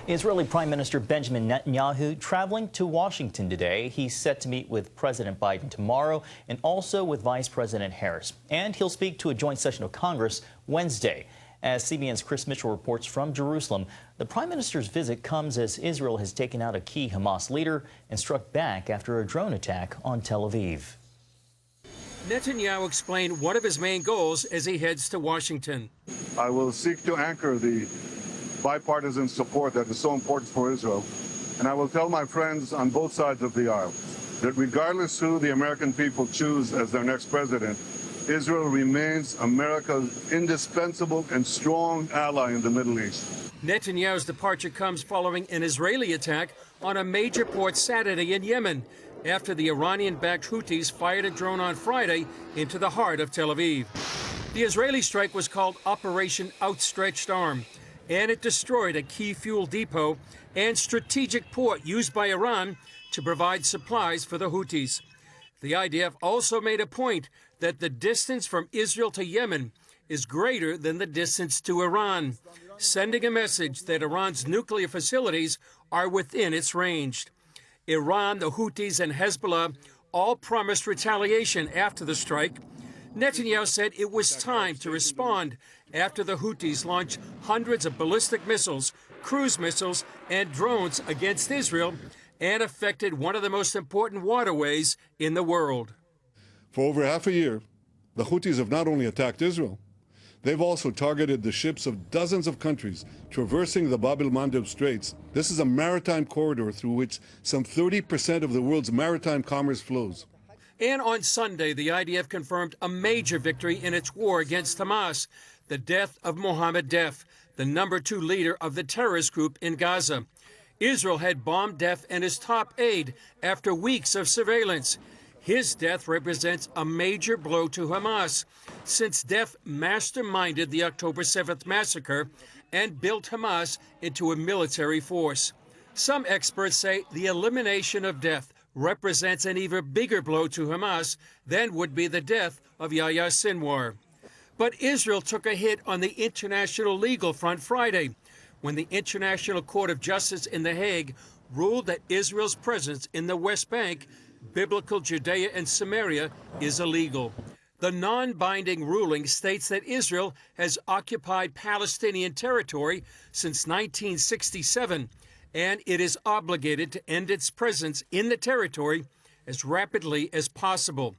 Israeli Prime Minister Benjamin Netanyahu traveling to Washington today. He's set to meet with President Biden tomorrow and also with Vice President Harris. And he'll speak to a joint session of Congress Wednesday. As CBN's Chris Mitchell reports from Jerusalem, the Prime Minister's visit comes as Israel has taken out a key Hamas leader and struck back after a drone attack on Tel Aviv. Netanyahu explained one of his main goals as he heads to Washington. I will seek to anchor the bipartisan support that is so important for Israel. And I will tell my friends on both sides of the aisle that regardless who the American people choose as their next president, Israel remains America's indispensable and strong ally in the Middle East. Netanyahu's departure comes following an Israeli attack on a major port Saturday in Yemen, after the Iranian-backed Houthis fired a drone on Friday into the heart of Tel Aviv. The Israeli strike was called Operation Outstretched Arm, and it destroyed a key fuel depot and strategic port used by Iran to provide supplies for the Houthis. The IDF also made a point that the distance from Israel to Yemen is greater than the distance to Iran, sending a message that Iran's nuclear facilities are within its range. Iran, the Houthis, and Hezbollah all promised retaliation after the strike. Netanyahu said it was time to respond after the Houthis launched hundreds of ballistic missiles, cruise missiles, and drones against Israel and affected one of the most important waterways in the world. For over half a year, the Houthis have not only attacked Israel, they've also targeted the ships of dozens of countries traversing the Bab el-Mandeb Straits. This is a maritime corridor through which some 30% of the world's maritime commerce flows. And on Sunday, the IDF confirmed a major victory in its war against Hamas, the death of Mohammed Deif, the #2 leader of the terrorist group in Gaza. Israel had bombed Deif and his top aide after weeks of surveillance. His death represents a major blow to Hamas, since Deif masterminded the October 7th massacre and built Hamas into a military force. Some experts say the elimination of Deif represents an even bigger blow to Hamas than would be the death of Yahya Sinwar. But Israel took a hit on the international legal front Friday, when the International Court of Justice in The Hague ruled that Israel's presence in the West Bank, biblical Judea and Samaria, is illegal. The non-binding ruling states that Israel has occupied Palestinian territory since 1967, and it is obligated to end its presence in the territory as rapidly as possible.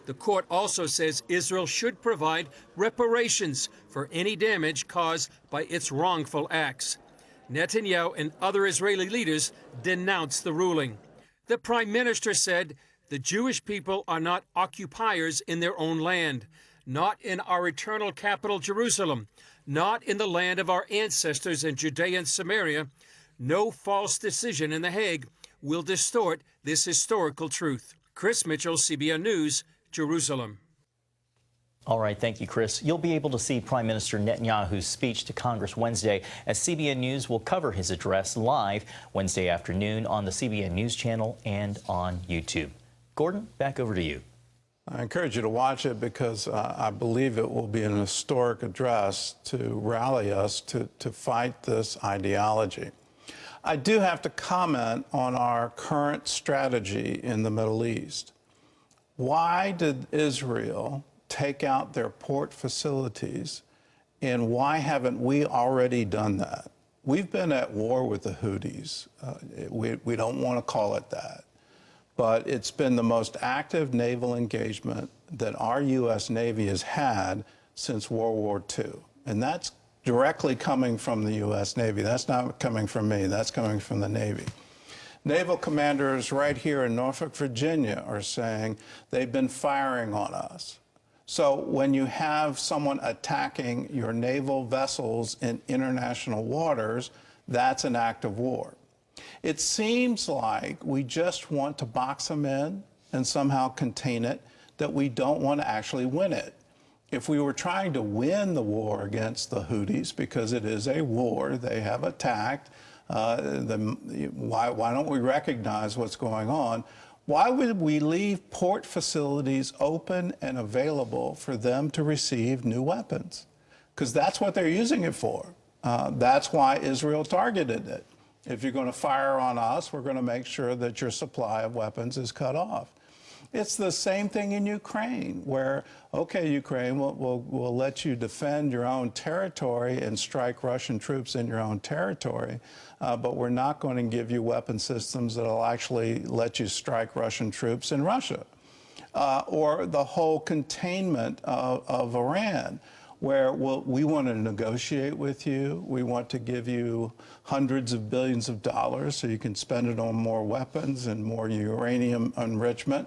The court also says Israel should provide reparations for any damage caused by its wrongful acts. Netanyahu and other Israeli leaders denounced the ruling. The prime minister said the Jewish people are not occupiers in their own land, not in our eternal capital, Jerusalem, not in the land of our ancestors in Judea and Samaria. No false decision in The Hague will distort this historical truth. Chris Mitchell, CBN News, Jerusalem. All right, thank you, Chris. You'll be able to see Prime Minister Netanyahu's speech to Congress Wednesday, as CBN News will cover his address live Wednesday afternoon on the CBN News channel and on YouTube. Gordon, back over to you. I encourage you to watch it because I believe it will be an historic address to rally us to fight this ideology. I do have to comment on our current strategy in the Middle East. Why did Israel take out their port facilities, and why haven't we already done that? We've been at war with the Houthis. We don't want to call it that, but it's been the most active naval engagement that our U.S. Navy has had since World War II, and that's directly coming from the U.S. Navy. That's not coming from me. That's coming from the Navy. Naval commanders right here in Norfolk, Virginia are saying they've been firing on us. So when you have someone attacking your naval vessels in international waters, that's an act of war. It seems like we just want to box them in and somehow contain it, that we don't want to actually win it. If we were trying to win the war against the Houthis, because it is a war, they have attacked, why don't we recognize what's going on? Why would we leave port facilities open and available for them to receive new weapons? Because that's what they're using it for. That's why Israel targeted it. If you're going to fire on us, we're going to make sure that your supply of weapons is cut off. It's the same thing in Ukraine, where, okay, Ukraine, we'll let you defend your own territory and strike Russian troops in your own territory, but we're not going to give you weapon systems that will actually let you strike Russian troops in Russia. Or the whole containment of Iran, where we want to negotiate with you. We want to give you hundreds of billions of dollars so you can spend it on more weapons and more uranium enrichment,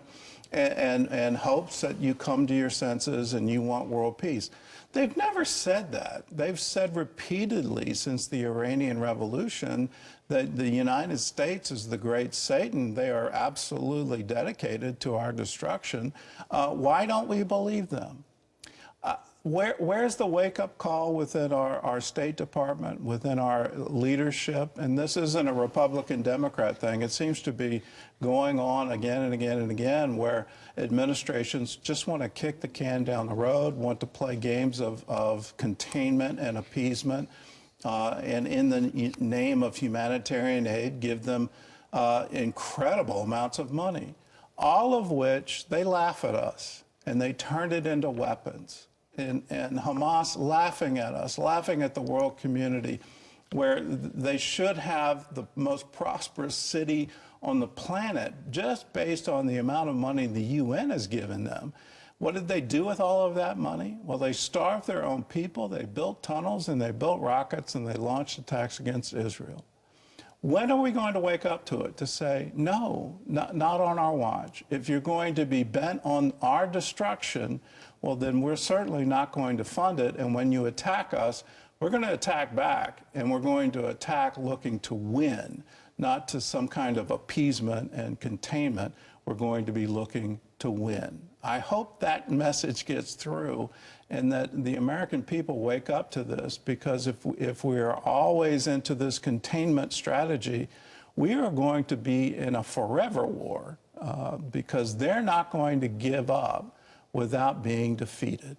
and hopes that you come to your senses and you want world peace. They've never said that. They've said repeatedly since the Iranian Revolution that the United States is the great Satan. They are absolutely dedicated to our destruction. Why don't we believe them? Where's the wake-up call within our State Department, within our leadership? And this isn't a Republican-Democrat thing. It seems to be going on again and again and again, where administrations just want to kick the can down the road, want to play games of containment and appeasement, and in the name of humanitarian aid, give them incredible amounts of money, all of which they laugh at us, and they turn it into weapons. And Hamas laughing at us, laughing at the world community, where they should have the most prosperous city on the planet just based on the amount of money the UN has given them. What did they do with all of that money? Well, they starved their own people, they built tunnels, and they built rockets, and they launched attacks against Israel. When are we going to wake up to it, to say, no, not on our watch? If you're going to be bent on our destruction, well, then we're certainly not going to fund it. And when you attack us, we're going to attack back, and we're going to attack looking to win, not to some kind of appeasement and containment. We're going to be looking to win. I hope that message gets through, and that the American people wake up to this, because if we are always into this containment strategy, we are going to be in a forever war, because they're not going to give up without being defeated.